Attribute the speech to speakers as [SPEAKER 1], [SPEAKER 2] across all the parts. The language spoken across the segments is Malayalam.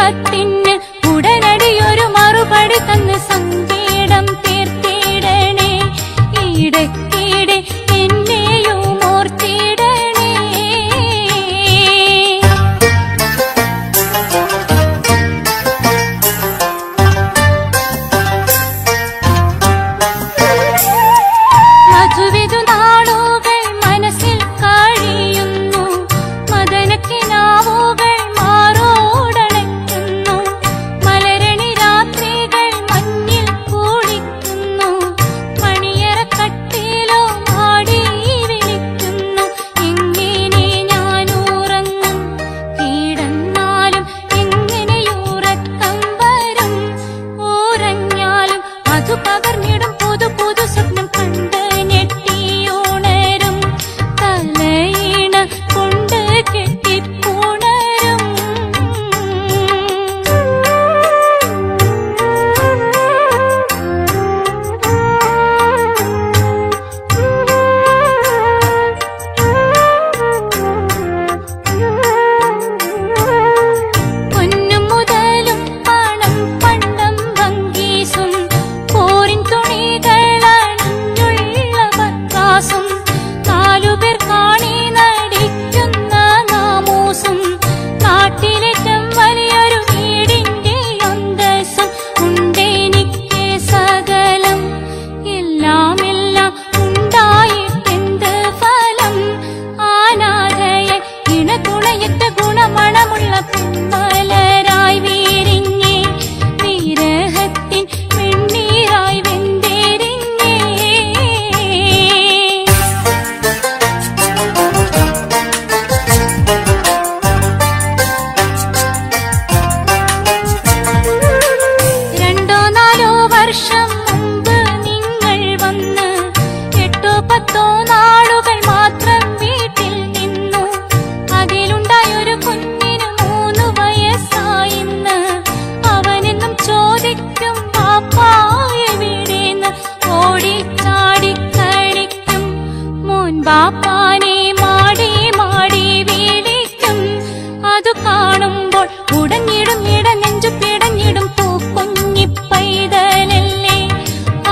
[SPEAKER 1] കത്തിന് ഉടനടിയൊരു മറുപടി തന്ന് സങ്കേടം തീർത്തിടണേ. ഇടയ്ക്കിടെ എന്നെയും ഓർത്തിടണേ. മധുവിധു നാളുകൾ മനസ്സിൽ കഴിയുന്നു, മദനക്കിനാവുകൾ മാറോടണയ്ക്കുന്നു, മലരണി രാത്രികൾ മഞ്ഞിൽ കുളിക്കുന്നു, മണിയറക്കട്ടിലോ മാടി വിളിക്കുന്നു. എങ്ങനെ ഞാൻ ഉറങ്ങും, കിടന്നാലും എങ്ങനെയുറക്കം വരും? ഉറങ്ങിയാലും അത് പകർന്നിടും പുതു പുതു സ്വപ്നം കണ്ട് ഞെട്ടിയുണരും. തലയിണ കൊണ്ട് കെട്ടിപ്പുണരും. പൊന്നും മുതലും പണം പണ്ടം ഭംഗീസും പോരിൻ തുണികളണിഞ്ഞുള്ള പത്രാസും നാലുപേർ കാണി നടിക്കുന്ന നാമൂസും നാട്ടിലേറ്റം വലിയൊരു വീടിന്റെ അന്തസ്സും ഉണ്ടെനിക്ക് സകലം. എല്ലാം എല്ലാം ഉണ്ടായിട്ടെന്ത് ഫലം? ആനാഥയെ ഇണതുണയറ്റ ഗുണമണമുള്ള പെൺമലരായി വീരിഞ്ഞേ, വിരഹത്തിൻ വെണ്ണീരായി വെന്തെരിഞ്ഞേ. രണ്ടോ നാലോ വർഷം മുമ്പ് നിങ്ങൾ വന്ന് 8 10 നാളുകൾ മാത്രം വീട്ടിൽ നിന്നു. അതിലുണ്ടായൊരു കുഞ്ഞിന് 3 വയസ്സായിന്ന്. അവനെന്നും ചോദിക്കും പാപ്പാ എവിടെന്ന്, ഓടിച്ചാടി കളിക്കും. മോൻ ബാപ്പാനെ മാടി മാടി വിളിക്കും. അതു കാണുമ്പോൾ ഉടഞ്ഞിടും ഇടനെഞ്ചു പിടഞ്ഞിടും. പൂക്കുഞ്ഞി പൈതലല്ലേ,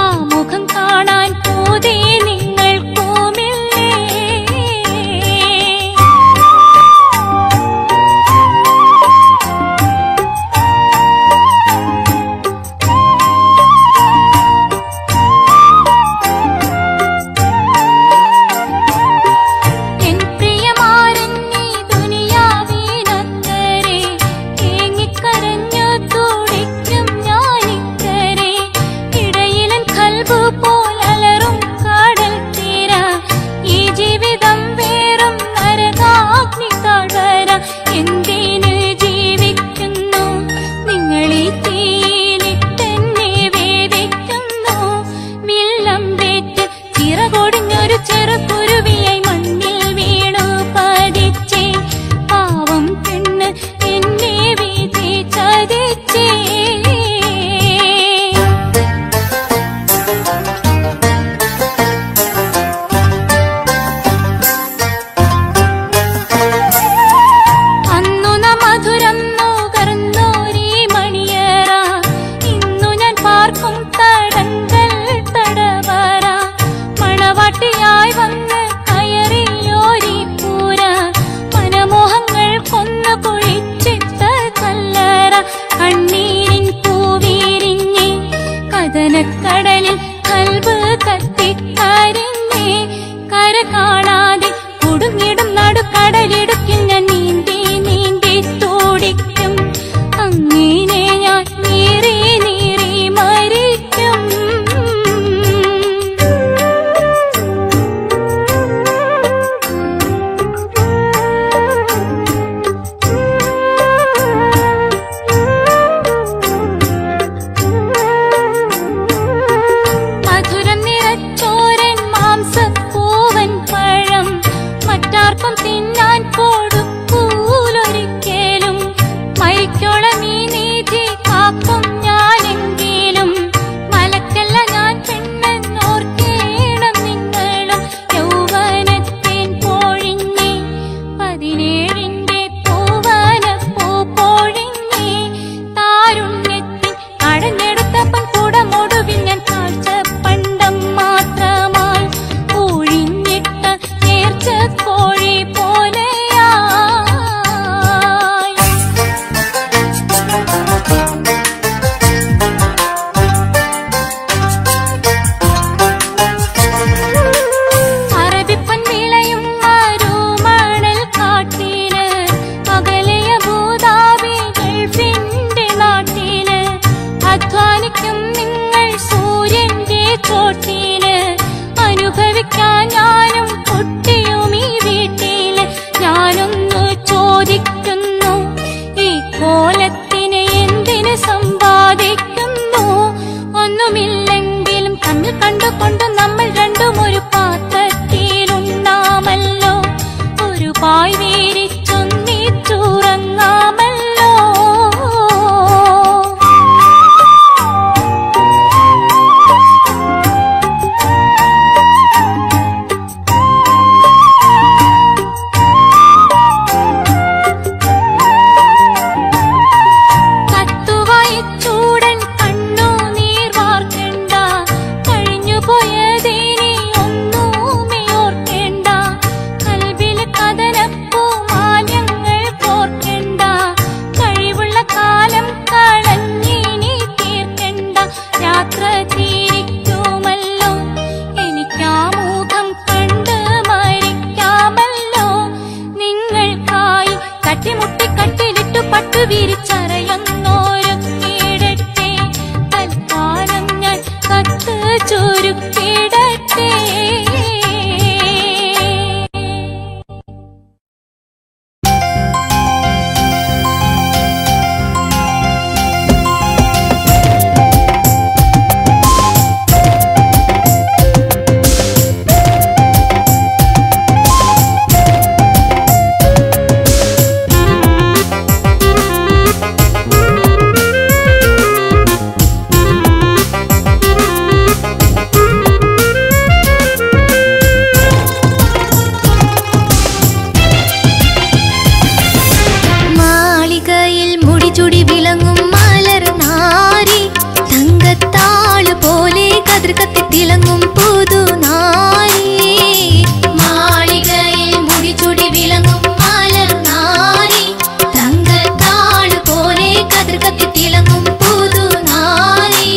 [SPEAKER 1] ആ മുഖം കാണാൻ പൂതി നിങ്ങൾക്കുമില്ലേ? എൻ പ്രിയമാരൻ നീ ദുനിയാവിനക്കരെ ഏങ്ങിക്കരഞ്ഞു തുടിക്കും ഞാനിക്കരെ. ഇടയിലൻ കൽബ് പോലലറും കടൽ തീര. ഈ ജീവിതം വേറും നരകാഗ്നി താഴ്വര. എന്തിന് ജീവിക്കുന്നു നിങ്ങളീ തീയിലിട്ടെന്നെ വേദിക്കുന്നു? വില്ലമ്പേറ്റ് ചിറകൊടിഞ്ഞൊരു ചെറുകുരുവിയായി മണ്ണിൽ വീണു പതിച്ചേ. പാവം പെണ്ണ് എന്നെ വിധി ചതിച്ചേ. അന്നു മധുരം നുകർന്നോരീ മണിയറ. ഇന്നു ഞാൻ പാർക്കും തടങ്കൽ തടവറ. മണവാട്ടിയായി വന്ന് കയറിയോരീ പൂര. മനമോഹങ്ങൾ കൊന്നു കുഴിച്ചിട്ട കല്ലറ. കണ്ണീരിൻ പൂവിരിഞ്ഞേ, കഥനക്കടലിൽ കൽബ് കത്തിക്കരിഞ്ഞേ. കര കാണാതെ കുടുങ്ങിടും നടുക്കടലിടുക്കിൽ ഞാൻ നീന്തി നീന്തി തുടിക്കും. അങ്ങനെ ഞാൻ നീറി നീറി മരിക്കും. മധുരം നിറച്ചോരൻ മാംസപ്പൂവൻ പഴം മറ്റാർക്കും തിന്നാൻ കൊടുക്കൂലൊരിക്കലും. മരിക്കോളം ഈ നീതി കാക്കും ഞാനെങ്കിലും. മലക്കല്ല ഞാൻ പെണ്ണെന്നോർക്കേണം നിങ്ങളും. യൗവനത്തേൻ പൊഴിഞ്ഞേ, 17ന്റെ പൂവനപ്പൂ പൊഴിഞ്ഞേ.
[SPEAKER 2] മുടിചുടി വിളങ്ങും മലർ നാരി തങ്കത്താള് പോലെ കതിർ കത്തി തിളങ്ങും പുതു നാരി മാളികയിൽ മുടിചുടി വിളങ്ങും മലർ നാരി തങ്കത്താള് പോലെ കതിർ കത്തി തിളങ്ങും പുതു നാരി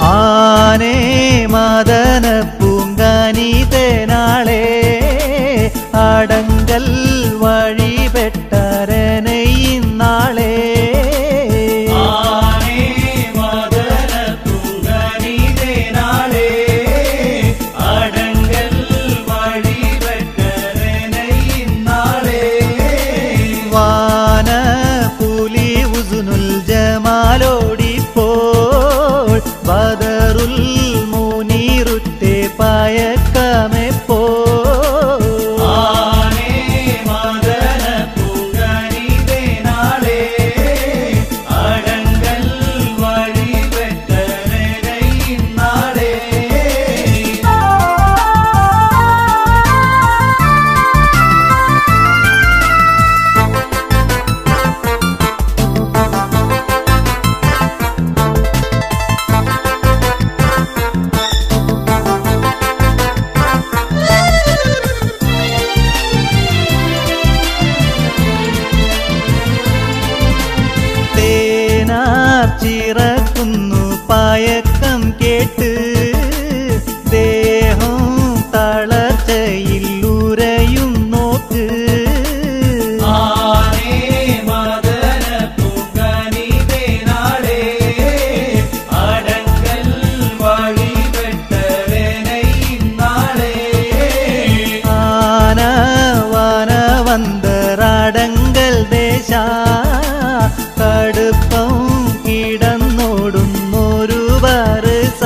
[SPEAKER 3] ആനേ മദന പൂങ്കാനിതനാളെ അടങ്കൽ വഴിപെട്ടരനെ ഇന്നാളെ ജമാലോടിപ്പോൾ ബദറുൽ മുനീറുത്തെ പയക്കമെപ്പോ ചിറക്കുന്നു പയക്കം കേട്ട് ദേഹം തളർച്ചയിൽ ഉരയും നോക്ക് ആന വനവന്തറടങ്കൽ ദേശ കടുപ്പം കിടന്നോടുന്നൊരു വരസ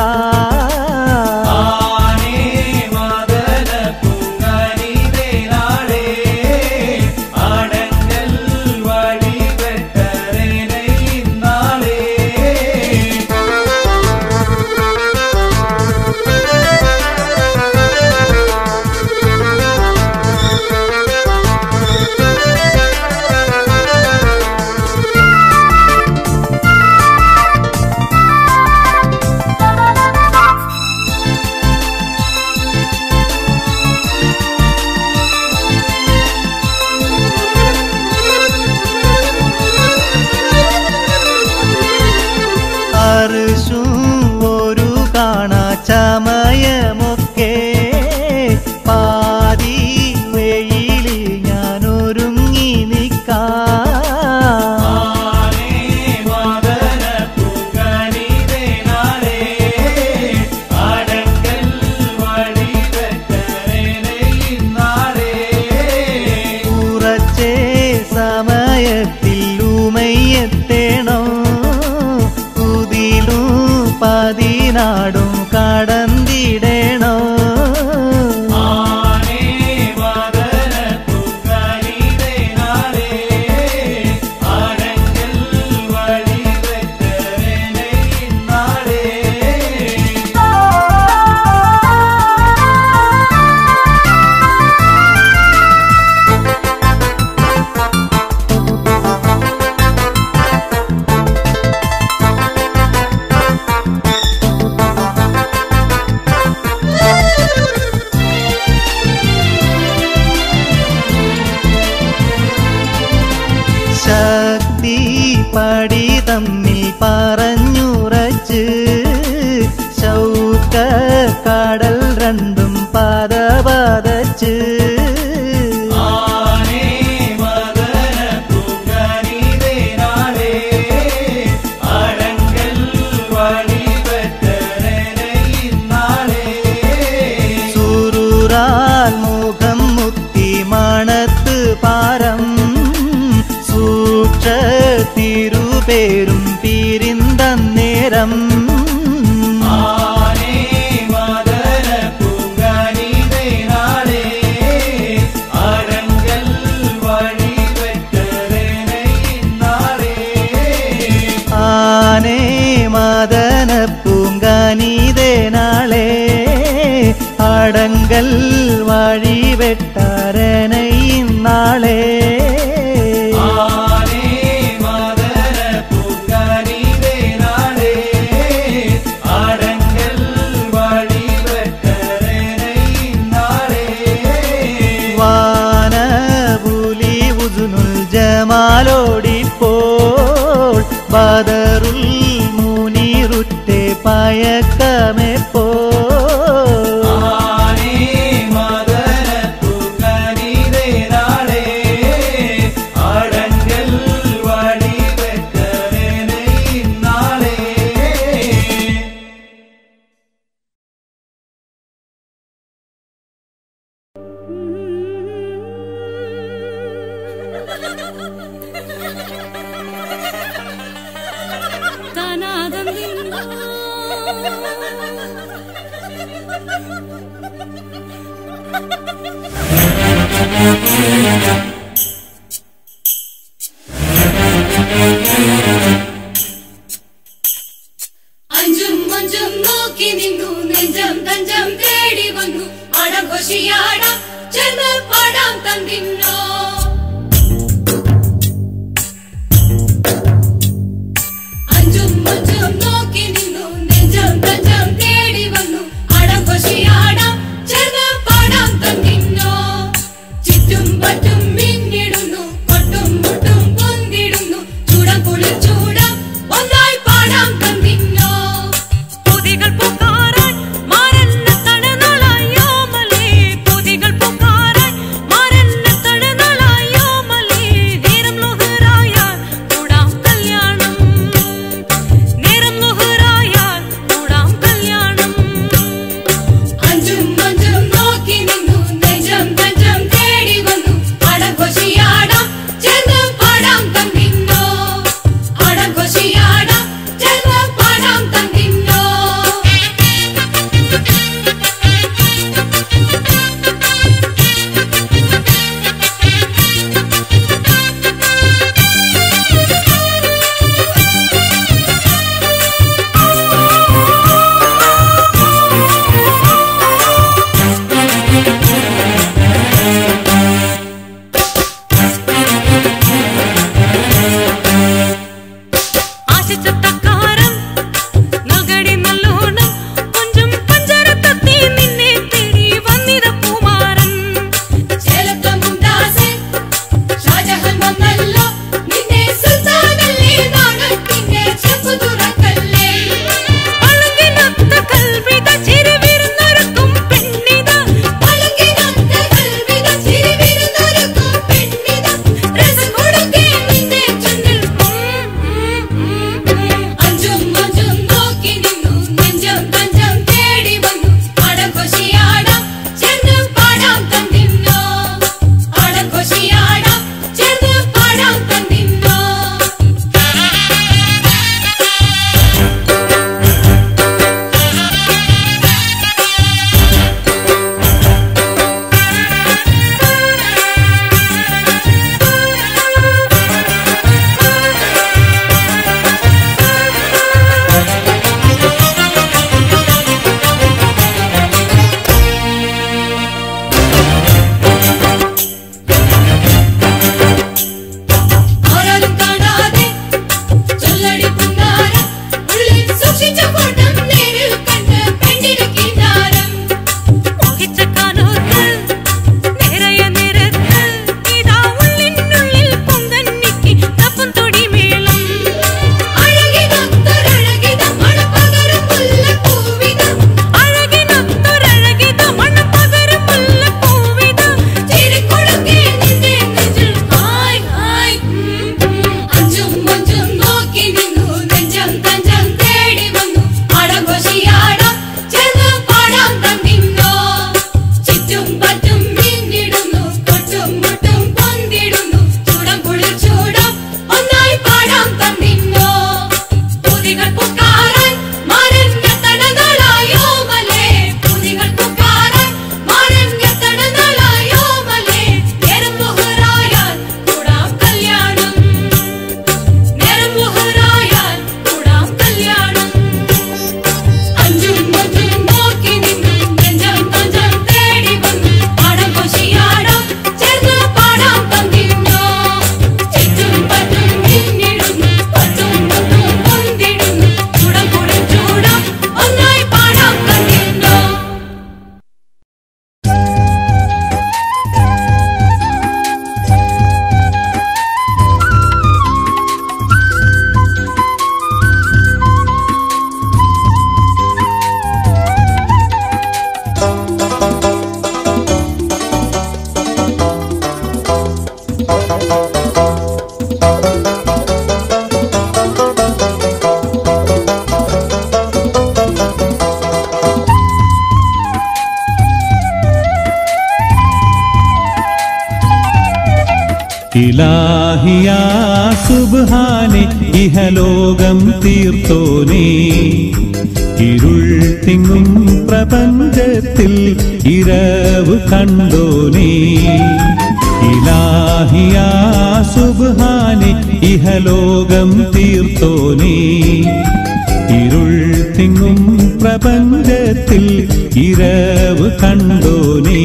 [SPEAKER 3] ഒരു കാണാ ചമയമൊക്കെ പാതി വെയിലിൽ ഞാനൊരുങ്ങി കുറച്ചേ സമയത്തിൽ ഉമയത്തേണോ പതിനാടും കടന്നിടണോ ശക്തി പടി തമ്മിൽ പറഞ്ഞുറച്ച് ശൗക കടൽ രണ്ടും പദപതച്ച് സുരൂരാൽ മുഖം മുത്തി മണത്ത് പാരം തിരുപേരും പിരിന്തന്നേരം ആനേ മദന പൂങ്കാനിതനാളെ അടങ്കൽ വഴിവെട്ടാരനെ ഇന്നാളെ ജമാലോടിപ്പോൾ ബദറുൽ മുനീറുത്തെ പയക്ക കാലമേ പോ
[SPEAKER 4] അഞ്ചും അഞ്ചും നോക്കി നിന്നു നെഞ്ചം തഞ്ചം തേടി വന്നു അടഘോഷിയാടാം ചേർന്ന് പാടാം തന്നിന്നോ അഞ്ചും അഞ്ചും നോക്കി നിന്നു നെഞ്ചം തഞ്ചം തേടി വന്നു അടഘോഷിയാടാം ചേർന്ന് പാടാം തന്നിന്നോ ചുറ്റും പറ്റും മിന്നിടുന്നു കൊട്ടും മുട്ടും പൊന്തിടുന്നു ചൂടം കുളിച്ചൂടാം ഒന്നായി പാടാം തന്നിന്നോ
[SPEAKER 1] പൊതികൾ പൂക്കാറാൻ മാറന്ന തടനാളായോ മലേ പൊതികൾ പൂക്കാറാൻ മാറന്ന തടനാളായോ
[SPEAKER 5] ഇലാഹിയാ സുബ്ഹാനെ ഇഹലോകം തീർത്തോനേ ഇരുൾ തിങ്ങും പ്രപഞ്ചത്തിൽ ഇരവ് കണ്ടോനേ ഇലാഹിയാ സുബ്ഹാനെ ഇഹലോകം തീർത്തോനേ ഇരുൾ തിങ്ങും പ്രപഞ്ചത്തിൽ ഇരവ് കണ്ടോനേ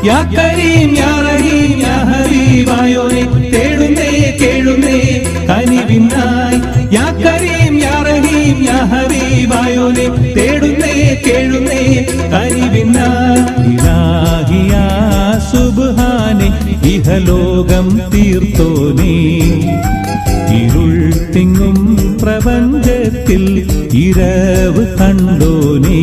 [SPEAKER 5] യാ കരീം യാ റഹീം യാ ഹബീബായോനെ തേടുന്നേ കേഴുന്നേ കനിവിനായി യാ കരീം യാ റഹീം യാ ഹബീബായോനെ തേടുന്നേ കേഴുന്നേ കനിവിനായി ഇലാഹിയാ സുബ്ഹാനെ ഇഹലോകം തീർത്തോനേ ഇരുൾ തിങ്ങും പ്രപഞ്ചത്തിൽ ഇരവ് കണ്ടോനേ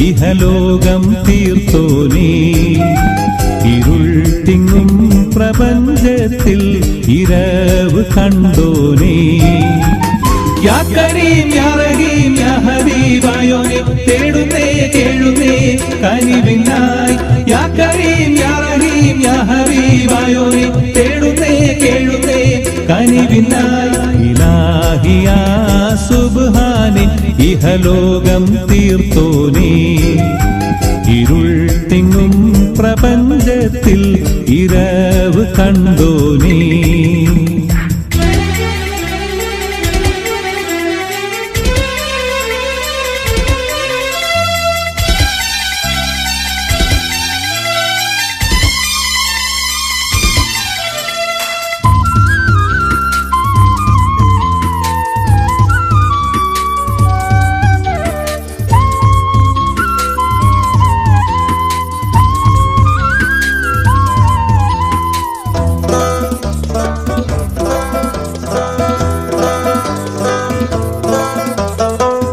[SPEAKER 5] ഇഹലോകം തീർത്തോനേ ഇരുൾ തിങ്ങും പ്രപഞ്ചത്തിൽ ഇരവ് കണ്ടോനേ യാ കരീം യാ റഹീം യാ ഹബീബായോനെ തേടുന്നേ കേഴുന്നേ കനിവിനായി യാ കരീം യാ റഹീം യാ ഹബീബായോനെ തേടുന്നേ കേഴുന്നേ കനിവിനായി ഇലാഹിയാ സുബ്ഹാനെ ഇഹലോകം തീർത്തോനേ ഇരുൾ തിങ്ങും പ്രപഞ്ചത്തിൽ ഇരവ് കണ്ടോനേ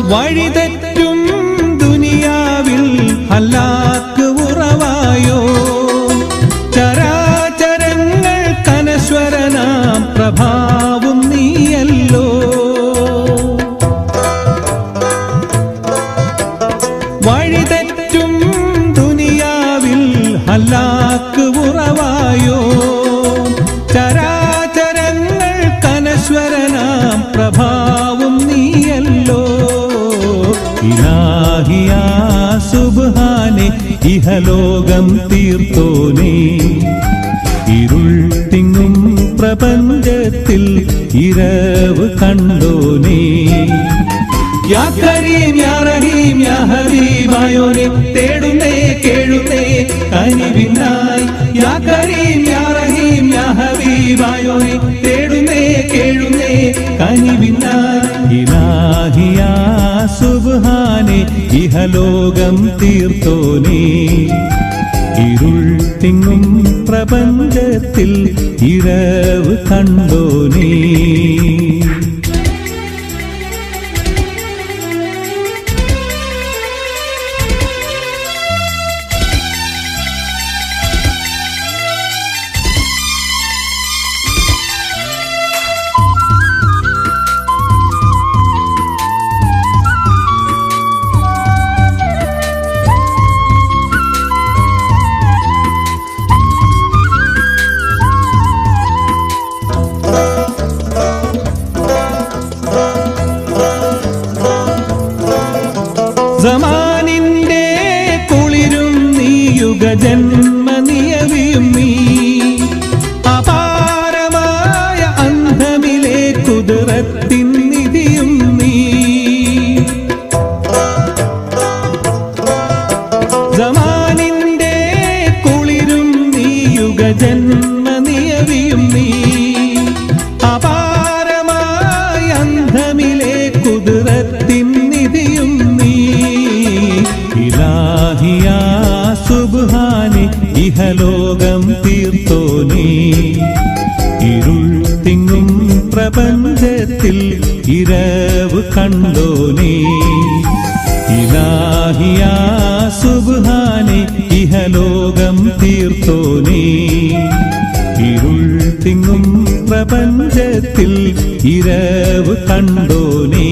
[SPEAKER 5] വഴിതെറ്റും ദുനിയാവിൽ ഹലാക്ക് ഉറവായോ ചരാചരങ്ങൾ കനശ്വരനാം പ്രഭാവും നീയല്ലോ വഴിതെറ്റും ദുനിയാവിൽ ഹലാക്ക് ഉറവായോ ചരാചരങ്ങൾ കനശ്വരനാം പ്രഭാവും നീയല്ലോ ഇലാഹിയാ സുബ്ഹാനെ ഇഹലോകം തീർത്തോനേ ഇരുൾ തിങ്ങും പ്രപഞ്ചത്തിൽ ഇരവ് കണ്ടോനേ യാ കരീം യാ റഹീം യാ ഹബീബായോനെ തേടുന്നേ കേഴുന്നേ കനിവിനായി യാ കരീം യാ റഹീം യാ ഹബീബായോനെ തേടുന്നേ കേഴുന്നേ കനിവിനായി ഇലാഹിയാ സുബ്ഹാനെ ഇഹലോകം തീർത്തോനേ ഇരുൾ തിങ്ങും പ്രപഞ്ചത്തിൽ ഇരവ് കണ്ടോനേ ലോകജന്മ നിയവിയും നീ അപാരമായ അന്ധമിലെ കുതിരത്തിൻ നിധിയും നീ ഇലാഹിയാ സുബ്ഹാനെ ഇഹലോകം തീർത്തോനേ ഇരുൾ തിങ്ങും പ്രപഞ്ചത്തിൽ ഇരവ് കണ്ടോനേ ഇലാഹിയാ സുബ്ഹാനെ ഇഹലോകം തീർത്തോനേ ഇരുൾ തിങ്ങും പ്രപഞ്ചത്തിൽ ഇരവ് കണ്ടോനേ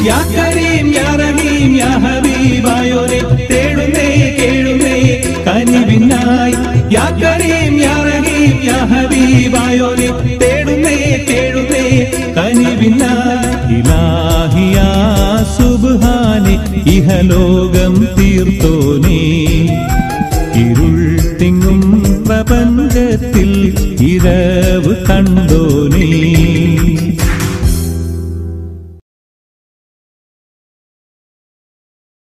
[SPEAKER 5] യാ കരീം യാ റഹീം യാ ഹബീബായോനെ തേടുന്നേ കേഴുന്നേ കനിവിനായി യാ കരീം യാ റഹീം യാ ഹബീബായോനെ തേടുന്നേ കേഴുന്നേ കനിവിനായി ഇലാഹിയാ സുബ്ഹാനെ ഇഹലോകം തീർത്തോനേ ഇരുൾ തിങ്ങും പ്രപഞ്ചത്തിൽ ഇരവ് കണ്ടോനേ